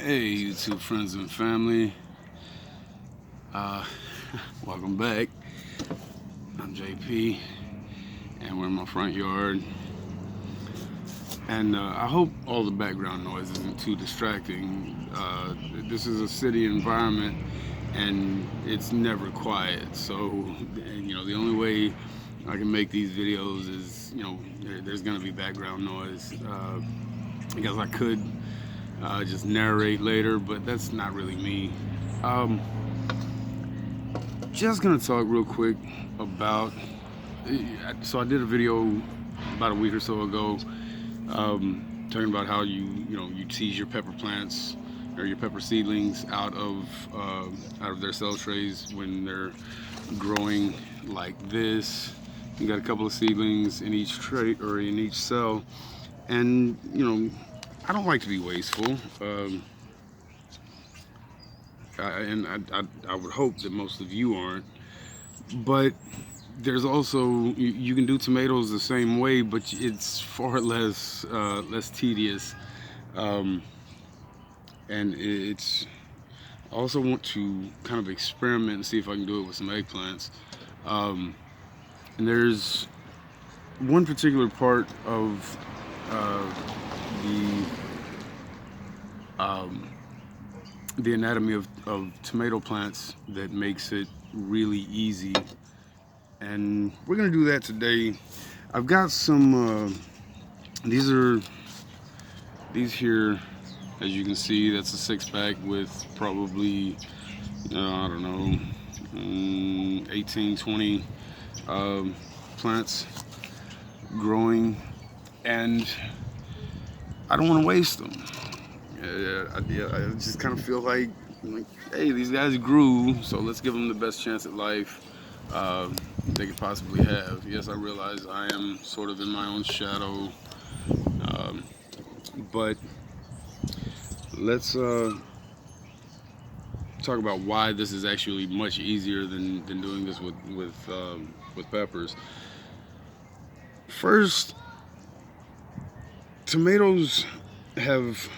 Hey, YouTube friends and family. Uh, Welcome back. I'm JP, and we're in my front yard. And I hope all the background noise isn't too distracting. This is a city environment, and it's never quiet. So, the only way I can make these videos is, there's going to be background noise. I guess I could just narrate later, but that's not really me. Um, just gonna talk real quick about. So I did a video about a week or so ago, talking about how you tease your pepper plants or your pepper seedlings out of their cell trays when they're growing like this. You got a couple of seedlings in each tray or in each cell, and I don't like to be wasteful. I would hope that most of you aren't. But there's also you can do tomatoes the same way, but it's far less tedious, um, and it's. I also want to kind of experiment and see if I can do it with some eggplants. Um, and there's one particular part of the um, the anatomy of tomato plants that makes it really easy, and we're gonna do that today. I've got some. These are these here, as you can see. That's a 6-pack with probably I don't know, 18, 20 plants growing, and I don't want to waste them. I just kind of feel like, hey, these guys grew, so let's give them the best chance at life they could possibly have. Yes, I realize I am sort of in my own shadow, um, but let's talk about why this is actually much easier than doing this with peppers. First, tomatoes have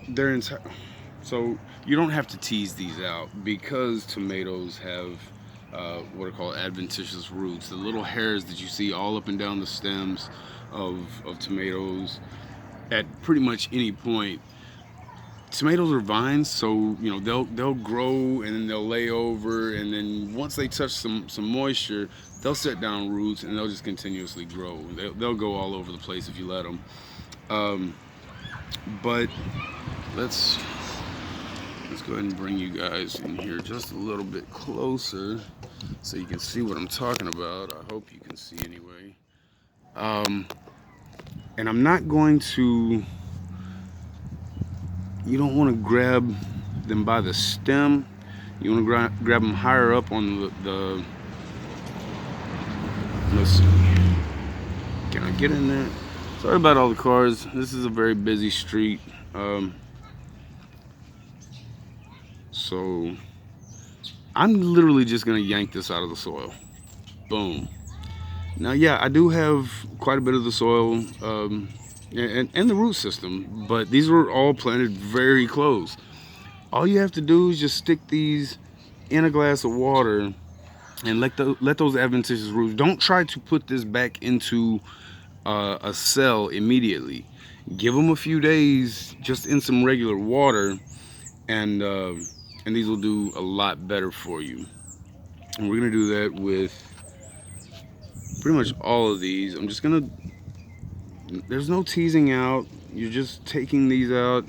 their entire. So you don't have to tease these out because tomatoes have what are called adventitious roots. The little hairs that you see all up and down the stems of tomatoes at pretty much any point. Tomatoes are vines, so they'll grow and then they'll lay over, and then once they touch some moisture, they'll set down roots and they'll just continuously grow. They'll go all over the place if you let them. Um, but let's go ahead and bring you guys in here just a little bit closer so you can see what I'm talking about. I hope you can see anyway. Um, and I'm not going to. You don't want to grab them by the stem. You want to grab them higher up on the. Let's see. Can I get in there? Sorry about all the cars. This is a very busy street. So I'm literally just gonna yank this out of the soil. Boom. Now, yeah, I do have quite a bit of the soil and the root system, but these were all planted very close. All you have to do is just stick these in a glass of water and let those adventitious roots. Don't try to put this back into a cell immediately. Give them a few days just in some regular water, and these will do a lot better for you. And we're gonna do that with pretty much all of these. I'm just gonna. There's no teasing out. You're just taking these out,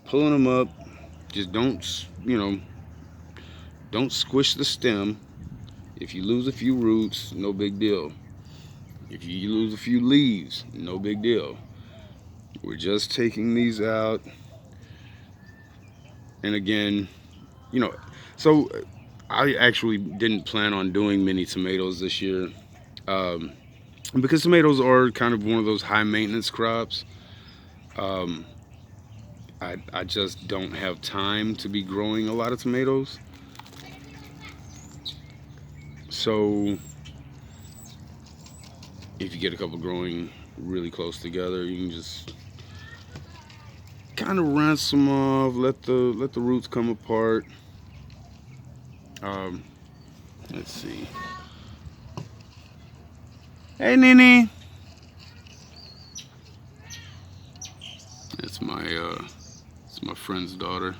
pulling them up. Just don't squish the stem. If you lose a few roots, no big deal. If you lose a few leaves, no big deal. We're just taking these out. And again, you know, so I actually didn't plan on doing many tomatoes this year. Um, because tomatoes are kind of one of those high maintenance crops. Um, I just don't have time to be growing a lot of tomatoes. So if you get a couple growing really close together, you can just trying to rinse them off, let the roots come apart. Let's see. Hey, Nene. It's my friend's daughter.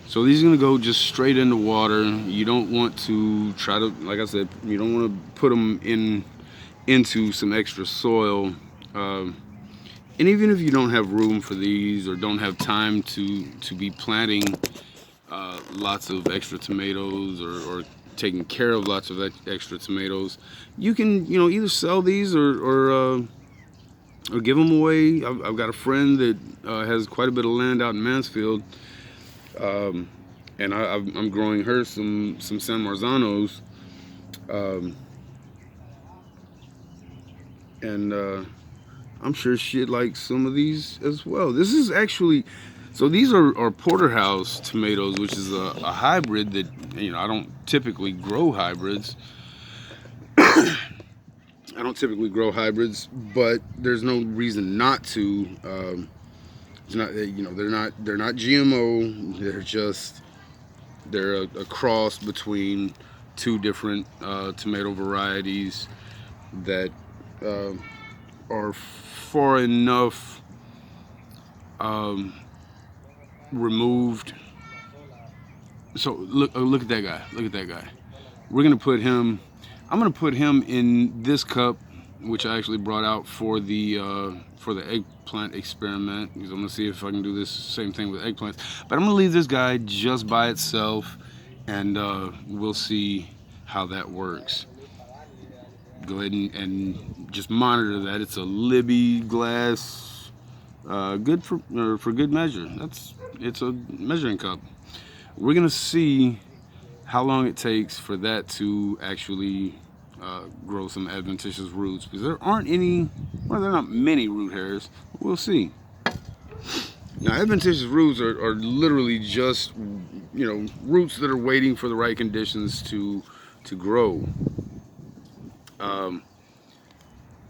So these are gonna go just straight into water. You don't want to try to, like I said, you don't want to put them into some extra soil. And even if you don't have room for these or don't have time to be planting lots of extra tomatoes or taking care of lots of extra tomatoes, you can either sell these or give them away. I've got a friend that has quite a bit of land out in Mansfield, and I'm growing her some San Marzanos, and I'm sure she'd like some of these as well. This is actually, so these are porterhouse tomatoes, which is a hybrid that I don't typically grow hybrids. I don't typically grow hybrids, but there's no reason not to. It's not, they're not GMO. They're a cross between two different tomato varieties that are far enough removed. So look at that guy. Look at that guy. We're gonna put him. I'm gonna put him in this cup, which I actually brought out for the eggplant experiment, because I'm gonna see if I can do this same thing with eggplants. But I'm gonna leave this guy just by itself, and we'll see how that works. Go ahead and just monitor that. It's a Libby glass, good for good measure. It's a measuring cup. We're gonna see how long it takes for that to actually grow some adventitious roots, because there aren't any, well, there are not many root hairs. We'll see. Now, adventitious roots are literally just roots that are waiting for the right conditions to grow.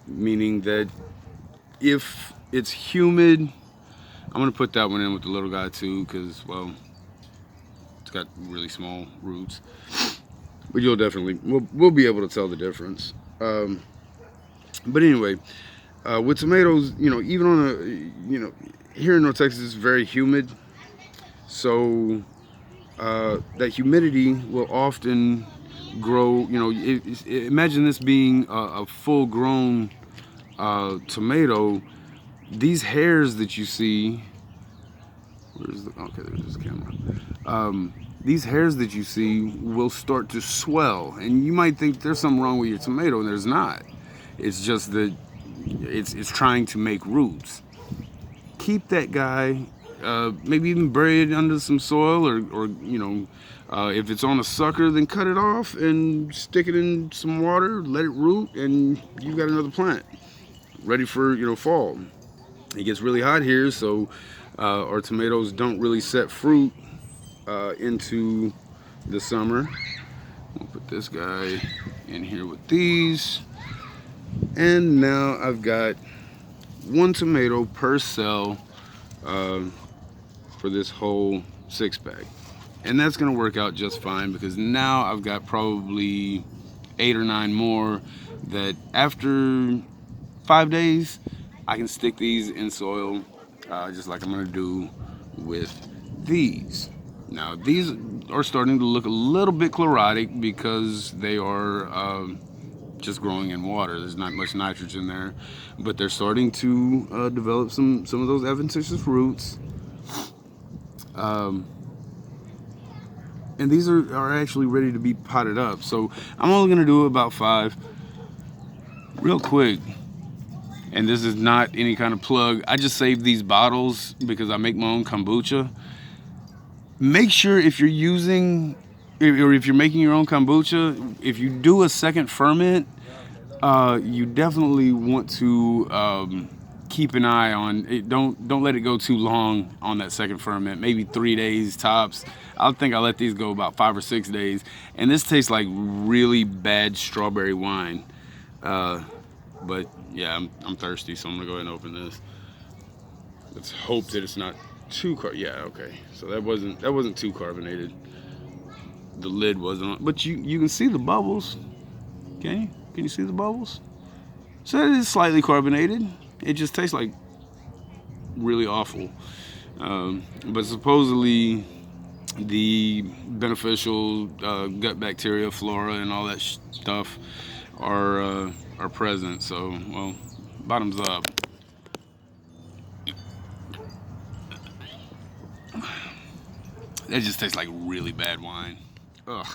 Meaning that if it's humid, I'm gonna put that one in with the little guy too, because, well, it's got really small roots, but we'll be able to tell the difference. But anyway, with tomatoes, even on here in North Texas, it's very humid, so that humidity will often grow. Imagine this being a full-grown tomato. These hairs that you see, okay, there's this camera. These hairs that you see will start to swell, and you might think there's something wrong with your tomato, and there's not. It's just that it's trying to make roots. Keep that guy, maybe even bury it under some soil, or if it's on a sucker, then cut it off and stick it in some water, let it root, and you've got another plant ready for fall. It gets really hot here, so our tomatoes don't really set fruit into the summer. We'll put this guy in here with these, and now I've got one tomato per cell for this whole 6-pack, and that's gonna work out just fine, because now I've got probably 8 or 9 more that after 5 days I can stick these in soil, just like I'm gonna do with these. Now, these are starting to look a little bit chlorotic because they are just growing in water. There's not much nitrogen there, but they're starting to develop some of those adventitious roots. And these are actually ready to be potted up. So I'm only gonna do about 5 real quick. And this is not any kind of plug. I just saved these bottles because I make my own kombucha. Make sure if you're using, or if you're making your own kombucha, if you do a second ferment, you definitely want to keep an eye on it. Don't let it go too long on that second ferment. Maybe 3 days tops. I think I let these go about 5 or 6 days, and this tastes like really bad strawberry wine. But yeah, I'm thirsty, so I'm gonna go ahead and open this. Let's hope that it's not too yeah, okay. So that wasn't too carbonated. The lid wasn't on, but you can see the bubbles. Can you? Can you see the bubbles? So it is slightly carbonated. It just tastes like really awful. But supposedly the beneficial gut bacteria, flora, and all that stuff are present. So, well, bottoms up. That just tastes like really bad wine. Ugh.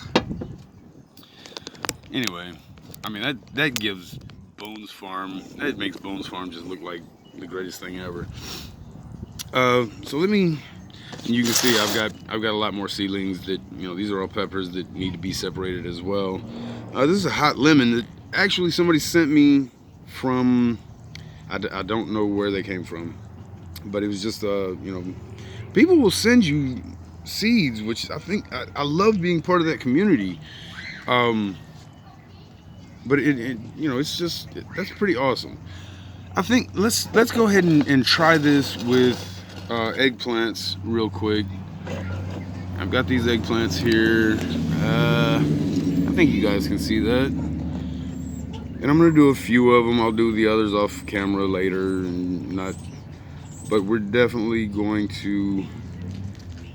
Anyway, I mean that gives Boone's Farm. That makes Boone's Farm just look like the greatest thing ever. So let me. You can see I've got a lot more seedlings that, you know, these are all peppers that need to be separated as well. This is a hot lemon that actually somebody sent me from. I don't know where they came from, but it was just you know, people will send you seeds, which I think I love being part of that community. But it you know, it's just that's pretty awesome. I think let's go ahead and try this with eggplants real quick. I've got these eggplants here. I think you guys can see that. And I'm gonna do a few of them. I'll do the others off camera later, and not. But we're definitely going to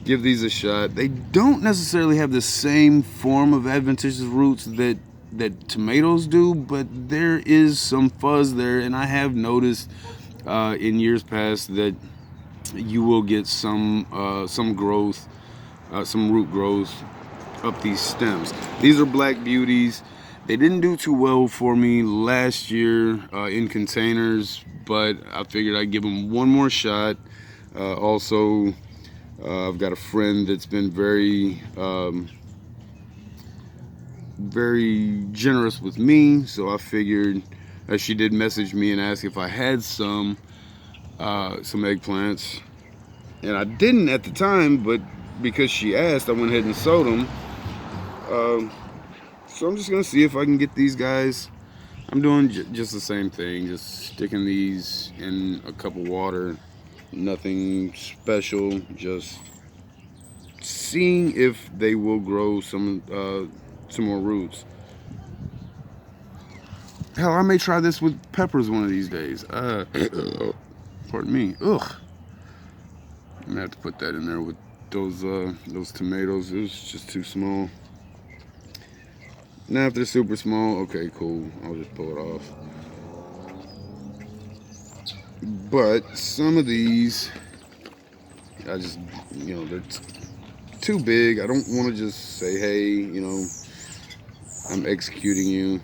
give these a shot. They don't necessarily have the same form of adventitious roots that tomatoes do, but there is some fuzz there, and I have noticed in years past that you will get some growth, some root growth up these stems. These are Black Beauties. They didn't do too well for me last year in containers, but I figured I'd give them one more shot. Also, I've got a friend that's been very very generous with me, so I figured she did message me and ask if I had some eggplants, and I didn't at the time, but because she asked, I went ahead and sowed them. So I'm just gonna see if I can get these guys. I'm doing just the same thing, just sticking these in a cup of water, nothing special, just seeing if they will grow some more roots. Hell, I may try this with peppers one of these days. Pardon me. Ugh. I'm gonna have to put that in there with those tomatoes. It was just too small. Now if they're super small, okay, cool. I'll just pull it off. But some of these, I just, you know, they're too big. I don't want to just say, hey, you know, I'm executing you.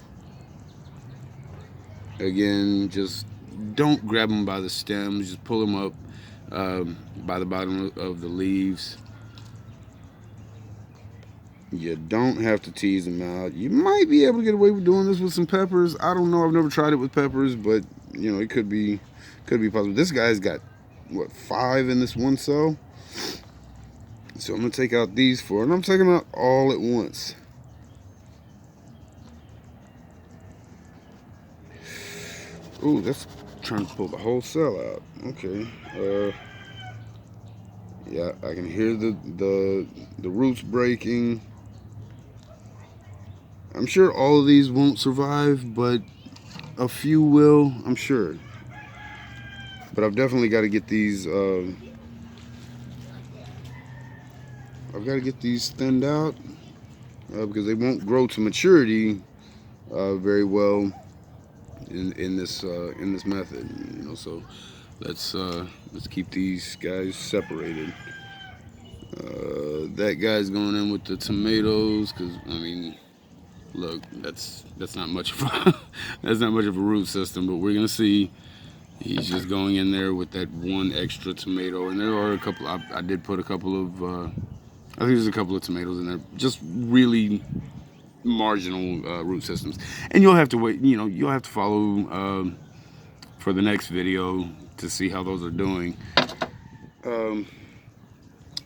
Again, just don't grab them by the stems. Just pull them up by the bottom of the leaves. You don't have to tease them out. You might be able to get away with doing this with some peppers. I don't know. I've never tried it with peppers, but you know, it could be possible. This guy's got what, 5 in this one cell. So I'm gonna take out these 4, and I'm taking them out all at once. Ooh, that's trying to pull the whole cell out. Okay. Yeah, I can hear the roots breaking. I'm sure all of these won't survive, but a few will, I'm sure. But I've definitely got to get these. I've got to get these thinned out because they won't grow to maturity very well in this method. You know, so let's keep these guys separated. That guy's going in with the tomatoes because, I mean, look, that's not much of a that's not much of a root system, but we're gonna see. He's just going in there with that one extra tomato, and there are a couple. I did put a couple of. I think there's a couple of tomatoes in there, just really marginal root systems, and you'll have to wait. You know, you'll have to follow for the next video to see how those are doing.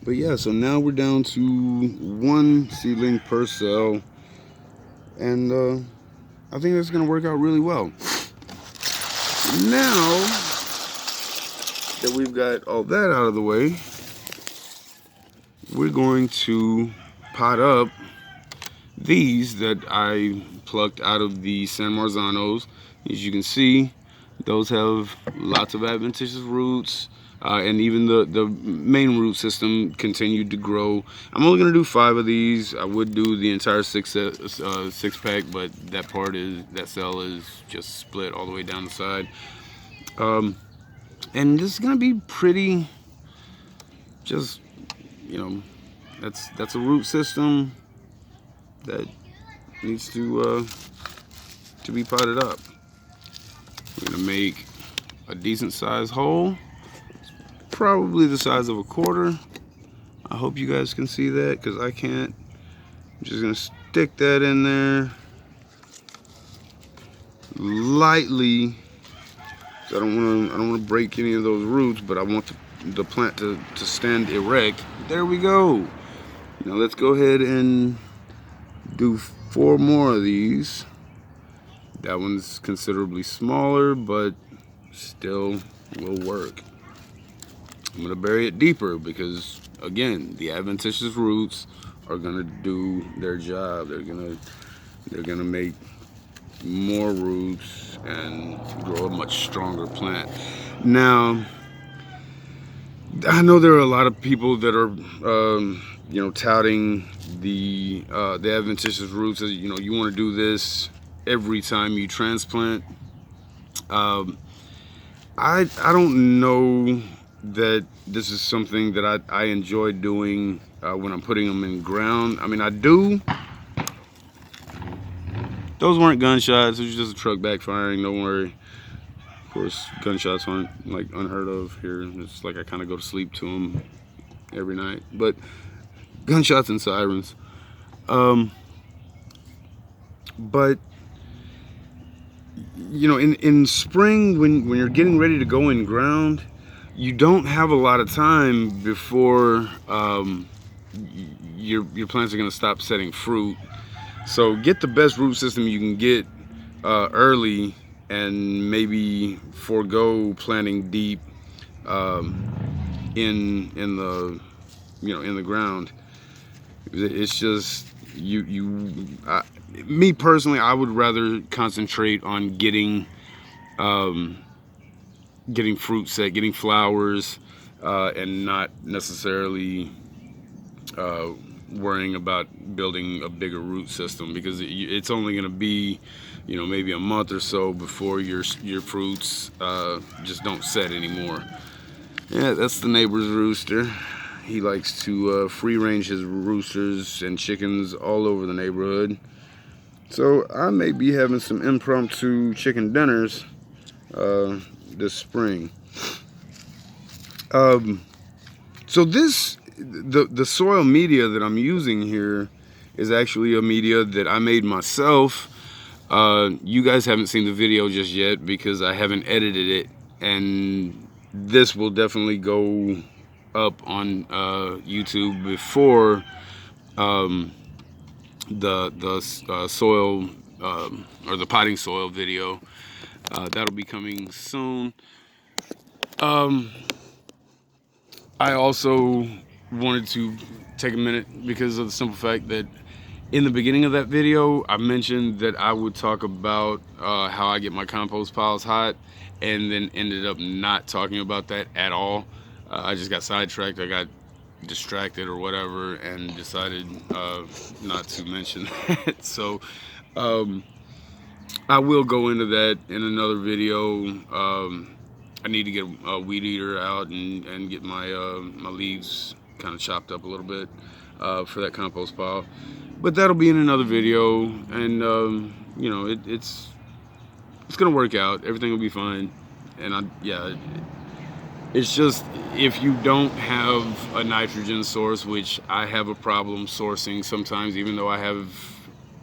But yeah, so now we're down to 1 seedling per cell, and I think that's going to work out really well. Now, that we've got all that out of the way, we're going to pot up these that I plucked out of the San Marzanos. As you can see, those have lots of adventitious roots, and even the main root system continued to grow. I'm only going to do 5 of these. I would do the entire six pack, but that cell is just split all the way down the side. And this is going to be pretty, just, you know, that's a root system that needs to be potted up. We're gonna make a decent sized hole, probably the size of a quarter. I hope you guys can see that, because I can't. I'm just gonna stick that in there lightly. So I don't want to break any of those roots, but I want the plant to stand erect. There we go. Now let's go ahead and do 4 more of these. That one's considerably smaller, but still will work. I'm gonna bury it deeper because, again, the adventitious roots are gonna do their job. They're gonna make more roots and grow a much stronger plant. Now, I know there are a lot of people that are, touting the adventitious roots. You want to do this every time you transplant. I don't know that this is something that I enjoy doing when I'm putting them in ground. I mean, I do. Those weren't gunshots. It was just a truck backfiring. Don't worry. Of course, gunshots aren't like unheard of here. It's like I kind of go to sleep to them every night. But gunshots and sirens. But in spring, when you're getting ready to go in ground, you don't have a lot of time before your plants are going to stop setting fruit. So get the best root system you can get early, and maybe forego planting deep in the ground. It's just me personally, I would rather concentrate on getting fruit set, getting flowers, and not necessarily worrying about building a bigger root system, because it's only going to be maybe a month or so before your fruits just don't set anymore. Yeah, that's the neighbor's rooster. He likes to free range his roosters and chickens all over the neighborhood. So I may be having some impromptu chicken dinners this spring. So the soil media that I'm using here is actually a media that I made myself. You guys haven't seen the video just yet because I haven't edited it, and this will definitely go up on YouTube before the soil or the potting soil video. That'll be coming soon. I also wanted to take a minute because of the simple fact that in the beginning of that video, I mentioned that I would talk about how I get my compost piles hot, and then ended up not talking about that at all. I just got sidetracked. I got distracted or whatever, and decided not to mention that. So I will go into that in another video. I need to get a weed eater out and get my my leaves kind of chopped up a little bit for that compost pile. But that'll be in another video, and it's gonna work out. Everything will be fine. And it's just, if you don't have a nitrogen source, which I have a problem sourcing sometimes, even though I have,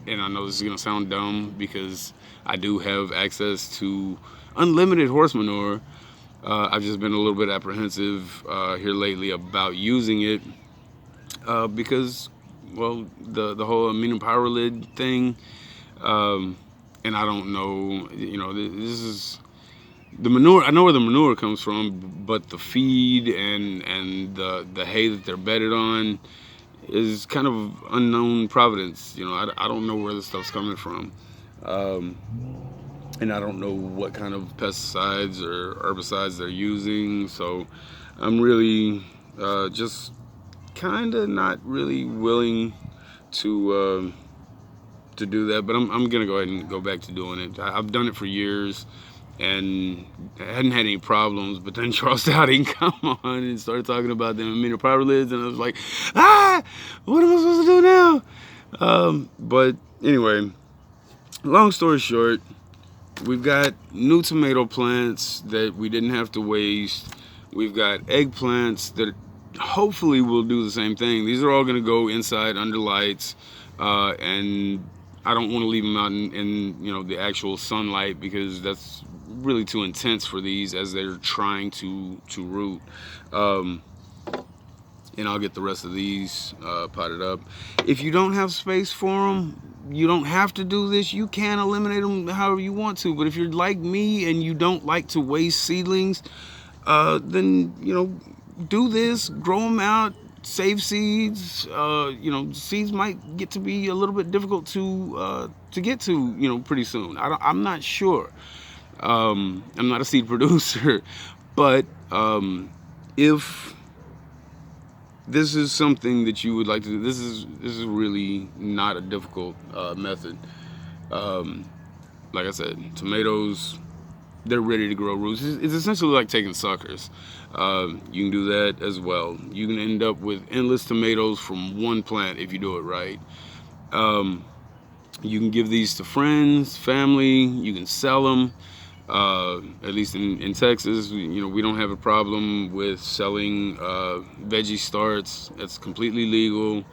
and I know this is gonna sound dumb because I do have access to unlimited horse manure. I've just been a little bit apprehensive here lately about using it because, well, the whole aminopyrrolid thing, and I don't know, the manure, I know where the manure comes from, but the feed and the hay that they're bedded on is kind of unknown providence. You know, I don't know where this stuff's coming from. Um, and I don't know what kind of pesticides or herbicides they're using. So I'm really just kind of not really willing to do that. But I'm gonna go ahead and go back to doing it. I've done it for years and I hadn't had any problems. But then Charles Dowding come on and started talking about them immunoprolids, and I was like, what am I supposed to do now? But anyway, long story short, we've got new tomato plants that we didn't have to waste. We've got eggplants that hopefully will do the same thing. These are all going to go inside under lights, and I don't want to leave them out in the actual sunlight because that's really too intense for these as they're trying to root. And I'll get the rest of these potted up. If you don't have space for them, you don't have to do this. You can eliminate them however you want to. But if you're like me and you don't like to waste seedlings, then do this. Grow them out. Save seeds. Seeds might get to be a little bit difficult to get to. Pretty soon. I'm not sure. I'm not a seed producer, but if this is something that you would like to do, this is really not a difficult method. Like I said, tomatoes, they're ready to grow roots. It's essentially like taking suckers. You can do that as well. You can end up with endless tomatoes from one plant if you do it right. You can give these to friends, family. You can sell them. At least in Texas, we don't have a problem with selling veggie starts. That's completely legal.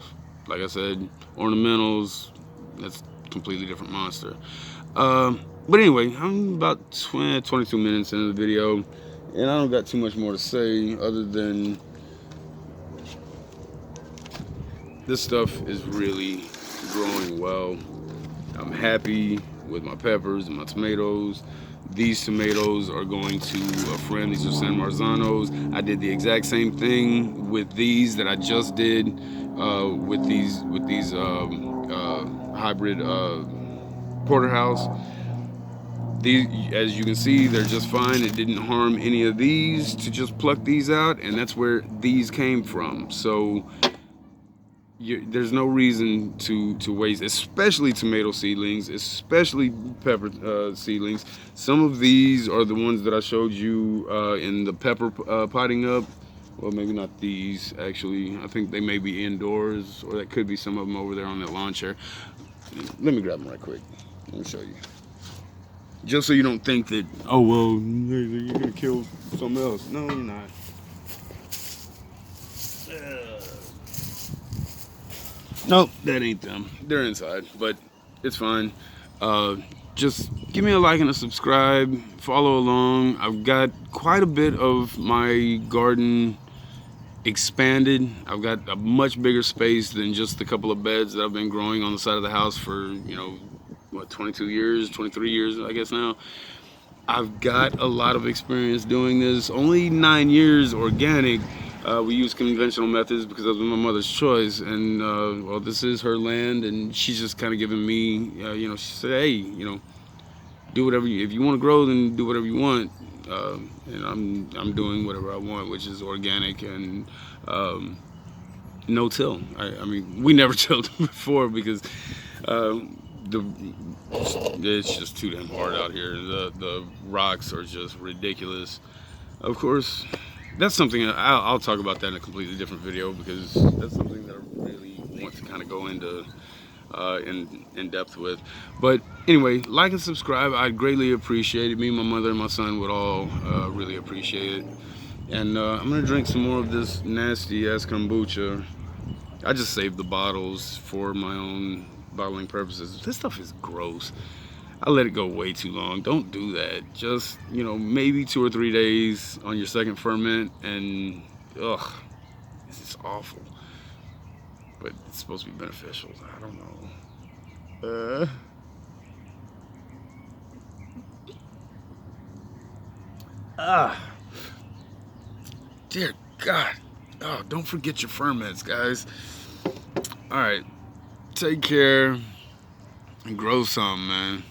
Like I said, ornamentals, that's a completely different monster. But anyway, I'm about 22 minutes into the video, and I don't got too much more to say other than this stuff is really growing well. I'm happy with my peppers and my tomatoes. These tomatoes are going to a friend. These are San Marzanos. I did the exact same thing with these that I just did with these hybrid porterhouse. These, as you can see, they're just fine. It didn't harm any of these to just pluck these out, and that's where these came from. So there's no reason to waste, especially tomato seedlings, especially pepper seedlings. Some of these are the ones that I showed you in the pepper potting up. Well, maybe not these, actually. I think they may be indoors, or that could be some of them over there on that lawn chair. Let me grab them right quick. Let me show you. Just so you don't think that, oh, well, you're going to kill something else. No, you're not. Nope, that ain't them. They're inside, but it's fine. Just give me a like and a subscribe. Follow along. I've got quite a bit of my garden expanded. I've got a much bigger space than just a couple of beds that I've been growing on the side of the house for, 22 years, 23 years, I guess now. I've got a lot of experience doing this. Only 9 years organic. We use conventional methods because that was my mother's choice, and well, this is her land, and she's just kind of giving me, she said, hey, do whatever if you want to grow, then do whatever you want, and I'm doing whatever I want, which is organic and no till. I mean, we never tilled before because it's just too damn hard out here. The rocks are just ridiculous. Of course, that's something I'll talk about that in a completely different video because that's something that I really want to kind of go into in depth with. But anyway, like and subscribe. I'd greatly appreciate it. Me, my mother, and my son would all really appreciate it. And I'm gonna drink some more of this nasty ass kombucha. I just saved the bottles for my own bottling purposes. This stuff is gross. I let it go way too long. Don't do that. Just, maybe 2 or 3 days on your second ferment, and ugh, this is awful. But it's supposed to be beneficial. I don't know. Ah, dear God. Oh, don't forget your ferments, guys. All right, take care and grow some, man.